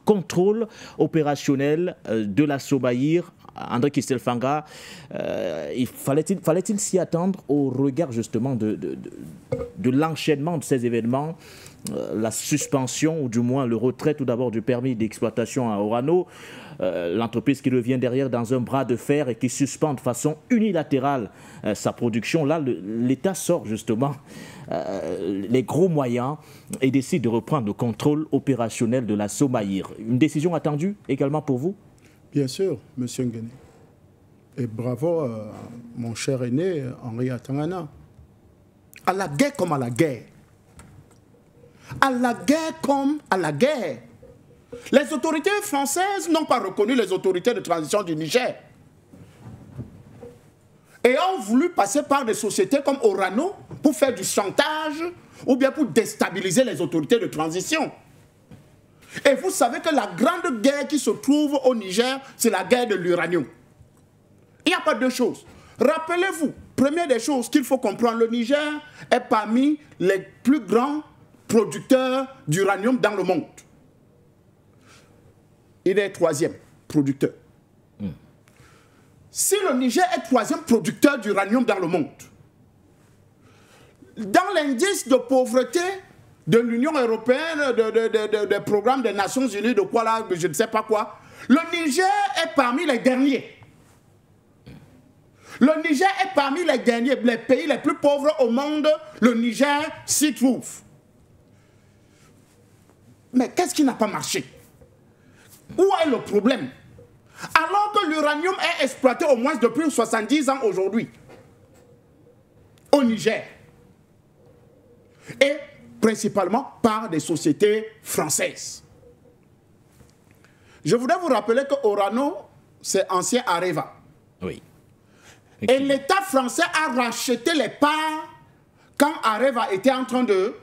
contrôle opérationnel de la Somaïr. André Kistelfanga, fallait-il s'y attendre au regard justement de l'enchaînement de ces événements, la suspension ou du moins le retrait tout d'abord du permis d'exploitation à Orano, l'entreprise qui revient derrière dans un bras de fer et qui suspend de façon unilatérale sa production. Là, l'État sort justement les gros moyens et décide de reprendre le contrôle opérationnel de la Somaïr. Une décision attendue également pour vous? Bien sûr, M. Nguéné. Et bravo, mon cher aîné, Henri Atangana. À la guerre comme à la guerre. À la guerre comme à la guerre. Les autorités françaises n'ont pas reconnu les autorités de transition du Niger. Et ont voulu passer par des sociétés comme Orano pour faire du chantage ou bien pour déstabiliser les autorités de transition. Et vous savez que la grande guerre qui se trouve au Niger, c'est la guerre de l'uranium. Il n'y a pas deux choses. Rappelez-vous, première des choses qu'il faut comprendre, le Niger est parmi les plus grands producteurs d'uranium dans le monde. Il est troisième producteur. Si le Niger est troisième producteur d'uranium dans le monde, dans l'indice de pauvreté de l'Union européenne, des programmes des Nations Unies, de quoi là, je ne sais pas quoi, le Niger est parmi les derniers. Le Niger est parmi les derniers, les pays les plus pauvres au monde, le Niger s'y trouve. Mais qu'est-ce qui n'a pas marché? Où est le problème? Alors que l'uranium est exploité au moins depuis 70 ans aujourd'hui, au Niger. Et principalement par des sociétés françaises. Je voudrais vous rappeler que Orano, c'est ancien Areva. Oui. Et l'État français a racheté les parts quand Areva était en train de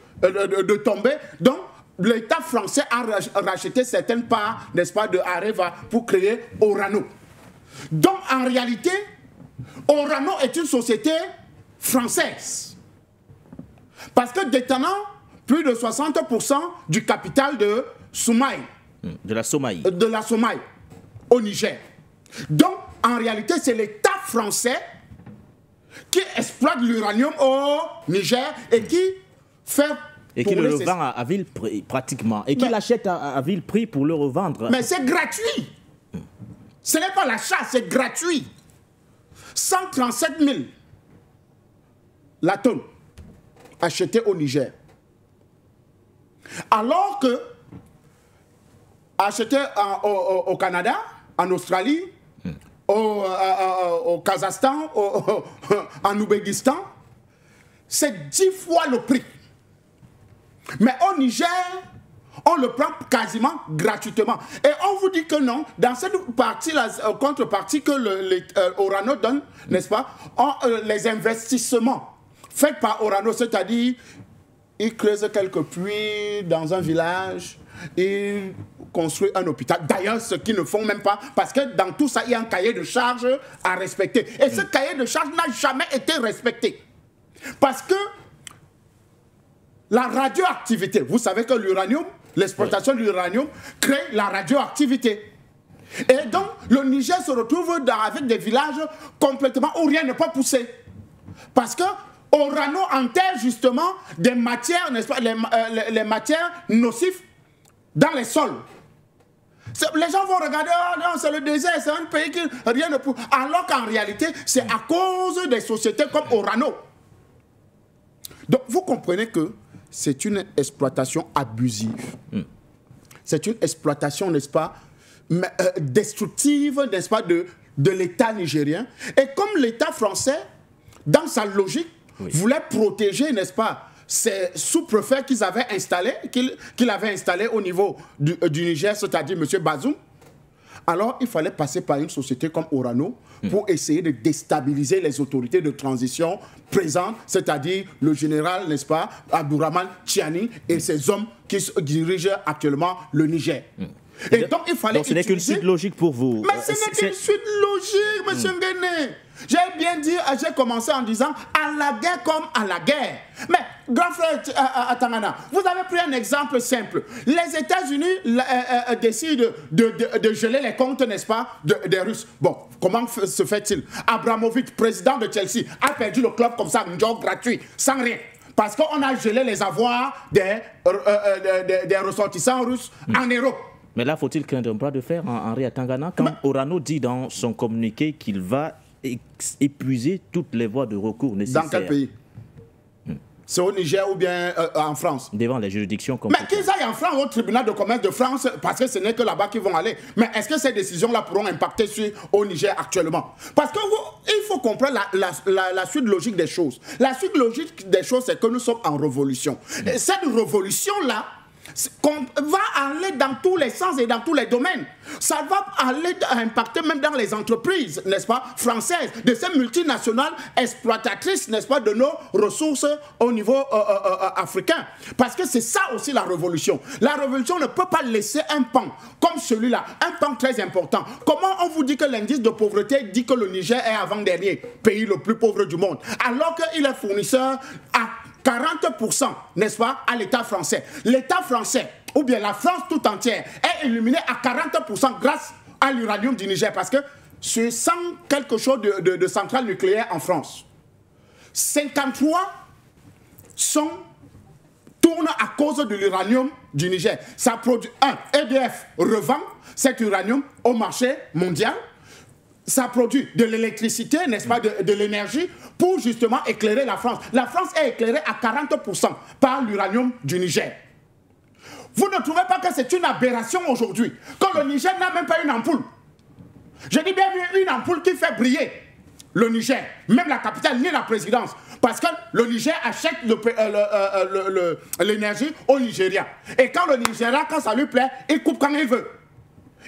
tomber. Donc, l'État français a racheté certaines parts, n'est-ce pas, de Areva pour créer Orano. Donc, en réalité, Orano est une société française. Parce que détenant plus de 60% du capital de Soumaï. De la Somaï. De la Somaï, au Niger. Donc, en réalité, c'est l'État français qui exploite l'uranium au Niger et qui fait... Et qui le revend à vil prix, pratiquement. Et qui l'achète à vil prix pour le revendre. Mais c'est gratuit. Ce n'est pas l'achat, c'est gratuit. 137 000 la tonne achetée au Niger. Alors que acheté au Canada, en Australie, au Kazakhstan, en Ouzbékistan, c'est 10 fois le prix. Mais au Niger, on le prend quasiment gratuitement. Et on vous dit que non, dans cette partie, la contrepartie que Orano donne, n'est-ce pas, les investissements faits par Orano, c'est-à-dire, ils creusent quelques puits dans un village, ils construisent un hôpital. D'ailleurs, ce qu'ils ne font même pas, parce que dans tout ça, il y a un cahier de charges à respecter. Et ce cahier de charges n'a jamais été respecté. Parce que la radioactivité, vous savez que l'uranium, l'exploitation de l'uranium crée la radioactivité. Et donc, le Niger se retrouve avec des villages complètement où rien ne peut pousser. Parce que Orano enterre justement des matières, n'est-ce pas, les matières nocives dans les sols. Les gens vont regarder, oh non, c'est le désert, c'est un pays qui rien ne pousse. Alors qu'en réalité, c'est à cause des sociétés comme Orano. Donc, vous comprenez que c'est une exploitation abusive. C'est une exploitation, n'est-ce pas, destructive, n'est-ce pas, de l'État nigérien. Et comme l'État français, dans sa logique, voulait protéger, n'est-ce pas, ces sous-préfets qu'il avait installés au niveau du Niger, c'est-à-dire M. Bazoum. Alors, il fallait passer par une société comme Orano pour essayer de déstabiliser les autorités de transition présentes, c'est-à-dire le général, n'est-ce pas, Abdourahmane Tchiani et ses hommes qui dirigent actuellement le Niger. Et donc, il fallait donc, ce n'est qu'une suite logique pour vous. Mais ce n'est qu'une suite logique, monsieur Nguéné. J'ai bien dit, j'ai commencé en disant à la guerre comme à la guerre. Mais, grand frère Atangana, vous avez pris un exemple simple. Les États-Unis décident de geler les comptes, n'est-ce pas, des Russes. Bon, comment se fait-il? Abramovich, président de Chelsea, a perdu le club comme ça, un job gratuit, sans rien. Parce qu'on a gelé les avoirs des ressortissants russes en Europe. Mais là, faut-il craindre un bras de fer, Henri Atangana, quand Orano dit dans son communiqué qu'il va épuiser toutes les voies de recours nécessaires. Dans quel pays? C'est au Niger ou bien en France? Devant les juridictions compétentes. Mais qu'ils aillent en France au tribunal de commerce de France, parce que ce n'est que là-bas qu'ils vont aller. Mais est-ce que ces décisions-là pourront impacter au Niger actuellement? Parce qu'il faut comprendre la suite logique des choses. La suite logique des choses, c'est que nous sommes en révolution. Et cette révolution-là, va aller dans tous les sens et dans tous les domaines. Ça va aller impacter même dans les entreprises, n'est-ce pas, françaises, de ces multinationales exploitatrices, n'est-ce pas, de nos ressources au niveau africain. Parce que c'est ça aussi la révolution. La révolution ne peut pas laisser un pan comme celui-là, un pan très important. Comment on vous dit que l'indice de pauvreté dit que le Niger est avant-dernier pays le plus pauvre du monde, alors qu'il est fournisseur à 40%, n'est-ce pas, à l'État français. L'État français, ou bien la France tout entière, est illuminée à 40% grâce à l'uranium du Niger. Parce que sur 100 quelque chose de centrales nucléaires en France, 53 tournent à cause de l'uranium du Niger. Ça produit, EDF revend cet uranium au marché mondial. Ça produit de l'électricité, n'est-ce pas, de l'énergie, pour justement éclairer la France. La France est éclairée à 40% par l'uranium du Niger. Vous ne trouvez pas que c'est une aberration aujourd'hui, que le Niger n'a même pas une ampoule? Je dis bien une ampoule qui fait briller le Niger, même la capitale, ni la présidence. Parce que le Niger achète l'énergie au Nigeria. Et quand le Nigeria, quand ça lui plaît, il coupe quand il veut.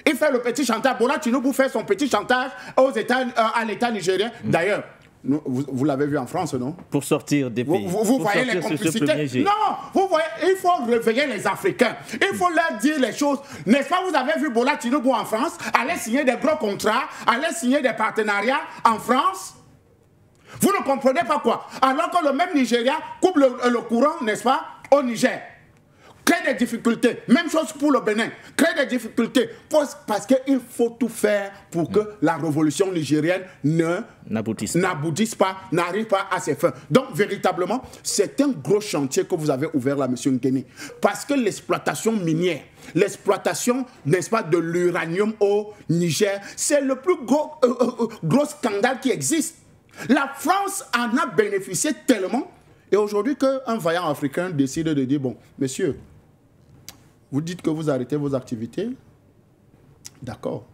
Il fait le petit chantage. Bola Tinubu fait son petit chantage à l'État nigérien. D'ailleurs, vous l'avez vu en France, non? Pour sortir des pays. Vous voyez les complicités. Non, vous voyez, il faut réveiller les Africains. Il faut leur dire les choses. N'est-ce pas, vous avez vu Bola Tinubu en France aller signer des gros contrats, aller signer des partenariats en France? Vous ne comprenez pas quoi? Alors que le même Nigeria coupe le courant, n'est-ce pas, au Niger. Crée des difficultés. Même chose pour le Bénin. Crée des difficultés. Parce qu'il faut tout faire pour que la révolution nigérienne n'aboutisse pas, n'arrive pas à ses fins. Donc, véritablement, c'est un gros chantier que vous avez ouvert là, M. Nguéné. Parce que l'exploitation minière, l'exploitation, n'est-ce pas, de l'uranium au Niger, c'est le plus gros scandale qui existe. La France en a bénéficié tellement. Et aujourd'hui, qu'un vaillant africain décide de dire, bon, monsieur, vous dites que vous arrêtez vos activités, d'accord.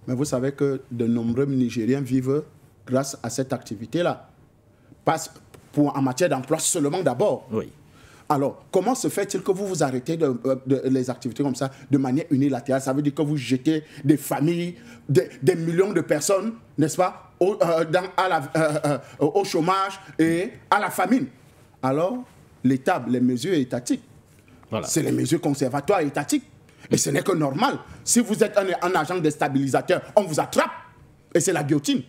Mais vous savez que de nombreux Nigériens vivent grâce à cette activité-là. Pas en matière d'emploi seulement d'abord. Oui. Alors, comment se fait-il que vous arrêtez les activités comme ça de manière unilatérale? Ça veut dire que vous jetez des familles, des millions de personnes, n'est-ce pas, au chômage et à la famine. Alors, l'État, les mesures étatiques, voilà. C'est les mesures conservatoires étatiques. Et ce n'est que normal. Si vous êtes un agent déstabilisateur, on vous attrape. Et c'est la guillotine.